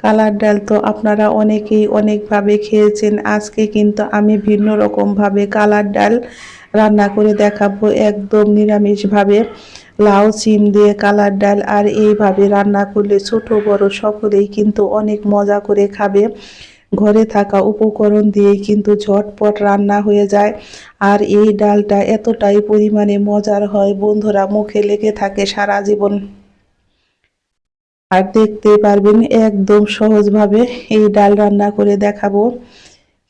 Colour ডাল তো আপনারা অনেকেই অনেকভাবে খেয়েছেন। আজকে কিন্তু আমি ভিন্ন রকমভাবে কালার ডাল রান্না করে দেখাবো, একদম নিরামিষভাবে। লাউ সিম দিয়ে কালার ডাল, আর এইভাবে রান্না করলে ছোট বড় সকলেই কিন্তু অনেক মজা করে খাবে। ঘরে থাকা উপকরণ দিয়ে কিন্তু ঝটপট রান্না হয়ে যায়। আর এই ডালটা এতটাই পরিমাণে মজার হয় বন্ধুরা, মুখে লেগে থাকে সারা জীবন। আর দেখতেই পারবেন একদম সহজভাবে এই ডাল রান্না করে দেখাবো,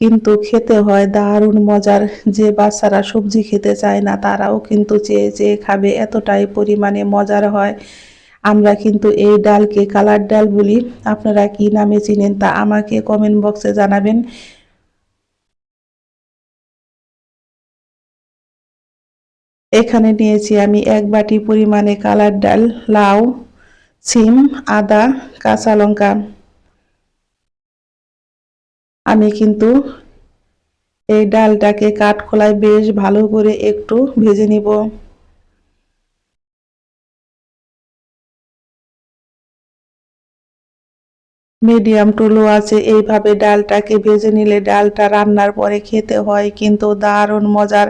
কিন্তু খেতে হয় দারুণ মজার। যে বাচ্চারা সবজি খেতে চায় না তারাও কিন্তু চেয়ে চেয়ে খাবে, এতটাই পরিমাণে মজার হয়। আমরা কিন্তু এই ডালকে কালার ডাল বলি। আপনারা কি নামে চিনেন তা আমাকে কমেন্ট বক্সে জানাবেন। এখানে নিয়েছি আমি 1 বাটি পরিমাণে কালার ডাল, লাউ, সিম, আদা, কাঁচা লঙ্কা। আমি কিন্তু এই ডালটাকে কাঠখোলায় বেশ ভালো করে একটু ভেজে নিব। মিডিয়াম টু লো আছে এইভাবে ডালটাকে ভেজে নিলে ডালটা রান্নার পরে খেতে হয় কিন্তু দারুণ মজার।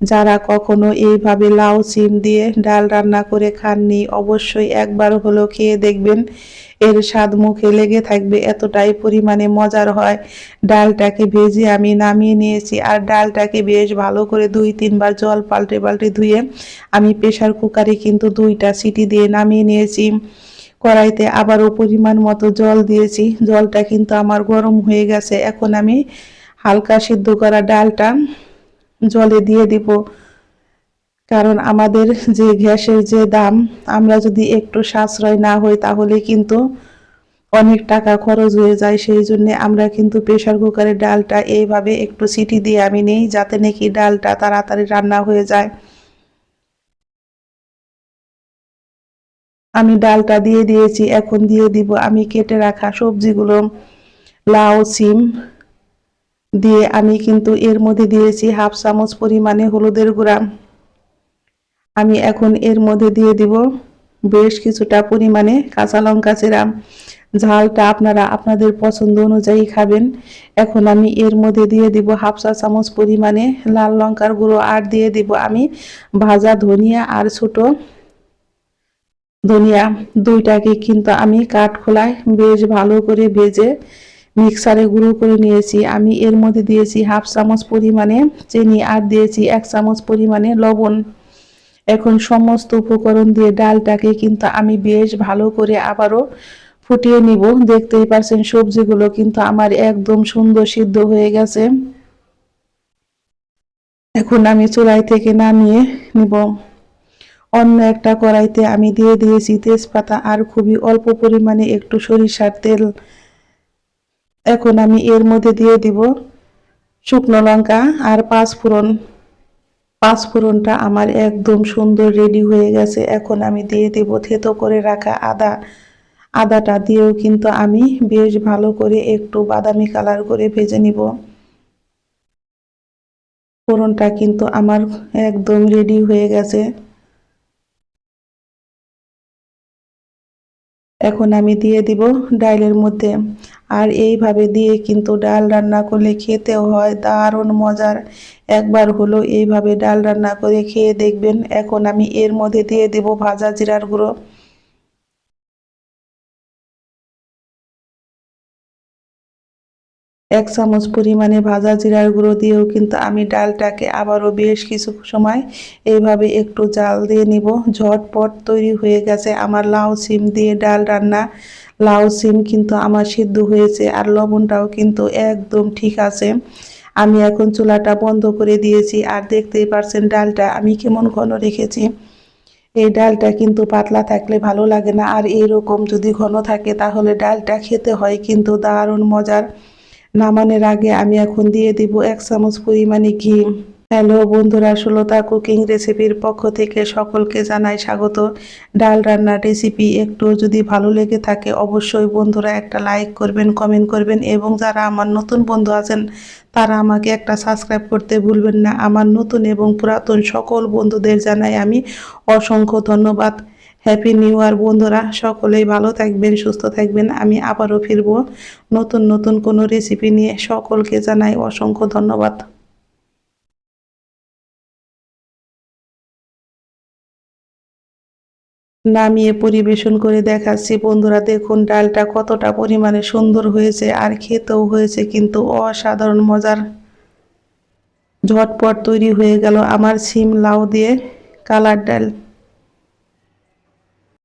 যারা কখনো এইভাবে লাউ সিম দিয়ে ডাল রান্না করে খাননি অবশ্যই একবার হলো খেয়ে দেখবেন, এর স্বাদ মুখে লেগে থাকবে, এতটাই পরিমাণে মজার হয়। ডালটাকে ভেজে আমি নামিয়ে নিয়েছি, আর ডালটাকে বেশ ভালো করে 2-3 বার জল পাল্টে পাল্টে ধুয়ে আমি প্রেসার কুকারে কিন্তু 2টা সিটি দিয়ে নামিয়ে নিয়েছি। কড়াইতে আবারও পরিমাণ মতো জল দিয়েছি, জলটা কিন্তু আমার গরম হয়ে গেছে। এখন আমি হালকা সিদ্ধ করা ডালটা জলে দিয়ে দিব, কারণ আমাদের যে গ্যাসের যে দাম, আমরা যদি একটু সাশ্রয় না হই তাহলে কিন্তু অনেক টাকা খরচ হয়ে যায়। সেই জন্য আমরা কিন্তু প্রেসার কুকারে ডালটা এইভাবে একটু সিটি দিয়ে আমি নেই, যাতে নাকি ডালটা তাড়াতাড়ি রান্না হয়ে যায়। আমি ডালটা দিয়ে দিয়েছি, এখন দিয়ে দিব আমি কেটে রাখা সবজিগুলো। লাউ সিম দিয়ে আমি কিন্তু এর মধ্যে দিয়েছি 1/2 চামচ পরিমাণে হলুদের গুঁড়া। আমি এখন এর মধ্যে দিয়ে দিব বেশ কিছুটা পরিমাণে কাঁচা লঙ্কা চেরা। ঝালটা আপনারা আপনাদের পছন্দ অনুযায়ী খাবেন। এখন আমি এর মধ্যে দিয়ে দিব 1/2 চা চামচ পরিমাণে লাল লঙ্কার গুঁড়ো, আর দিয়ে দিব আমি ভাজা ধনিয়া আর ছোট ধনিয়া। দুইটাকে কিন্তু আমি কাঠখোলায় বেশ ভালো করে ভেজে মিক্সারে গুঁড়ো করে নিয়েছি। আমি এর মধ্যে দিয়েছি 1/2 চামচ পরিমাণে চিনি, আর দিয়েছি 1 চামচ পরিমাণে লবণ। এখন সমস্ত উপকরণ দিয়ে ডালটাকে কিন্তু আমি বেশ ভালো করে আবারও ফুটিয়ে নিব। দেখতেই পাচ্ছেন সবজিগুলো কিন্তু আমার একদম সুন্দর সিদ্ধ হয়ে গেছে। এখন আমি চুলাই থেকে নামিয়ে নিব। অন্য একটা কড়াইতে আমি দিয়ে দিয়েছি তেজপাতা আর খুবই অল্প পরিমাণে একটু সরিষার তেল। এখন আমি এর মধ্যে দিয়ে দিব শুকনো লঙ্কা আর পাঁচফোড়ন। পাঁচফোড়নটা আমার একদম সুন্দর রেডি হয়ে গেছে। এখন আমি দিয়ে দিব থেতো করে রাখা আদা। আদাটা দিয়েও কিন্তু আমি বেশ ভালো করে একটু বাদামি কালার করে ভেজে নিব। ফোড়নটা কিন্তু আমার একদম রেডি হয়ে গেছে। এখন আমি দিয়ে দিব ডালের মধ্যে, আর এইভাবে দিয়ে কিন্তু ডাল রান্না করলে খেতেও হয় দারুণ মজার। একবার হলো এইভাবে ডাল রান্না করে খেয়ে দেখবেন। এখন আমি এর মধ্যে দিয়ে দিব ভাজা জিরার গুঁড়ো। 1 চামচ পরিমাণে ভাজা জিরার গুঁড়ো দিয়েও কিন্তু আমি ডালটাকে আবারও বেশ কিছু সময় এইভাবে একটু জাল দিয়ে নিব। ঝটপট তৈরি হয়ে গেছে আমার লাউ সিম দিয়ে ডাল রান্না। লাউ সিম কিন্তু আমার সিদ্ধ হয়েছে, আর লবণটাও কিন্তু একদম ঠিক আছে। আমি এখন চুলাটা বন্ধ করে দিয়েছি, আর দেখতেই পারছেন ডালটা আমি কেমন ঘন রেখেছি। এই ডালটা কিন্তু পাতলা থাকলে ভালো লাগে না, আর এইরকম যদি ঘন থাকে তাহলে ডালটা খেতে হয় কিন্তু দারুণ মজার। নামানোর আগে আমি এখন দিয়ে দিব 1 চামচ পরিমাণে ঘি। হ্যালো বন্ধুরা, সুলতা কুকিং রেসিপির পক্ষ থেকে সকলকে জানাই স্বাগত। ডাল রান্নার রেসিপি একটু যদি ভালো লেগে থাকে অবশ্যই বন্ধুরা একটা লাইক করবেন, কমেন্ট করবেন, এবং যারা আমার নতুন বন্ধু আছেন তারা আমাকে একটা সাবস্ক্রাইব করতে ভুলবেন না। আমার নতুন এবং পুরাতন সকল বন্ধুদের জানাই আমি অসংখ্য ধন্যবাদ। হ্যাপি নিউ ইয়ার বন্ধুরা, সকলেই ভালো থাকবেন, সুস্থ থাকবেন। আমি আবারও ফিরবো নতুন নতুন কোনো রেসিপি নিয়ে। সকলকে জানাই অসংখ্য ধন্যবাদ। নামিয়ে পরিবেশন করে দেখাচ্ছি বন্ধুরা, দেখুন ডালটা কতটা পরিমাণে সুন্দর হয়েছে আর খেতেও হয়েছে কিন্তু অসাধারণ মজার। ঝটপট তৈরি হয়ে গেল আমার শিম লাউ দিয়ে কালার ডাল।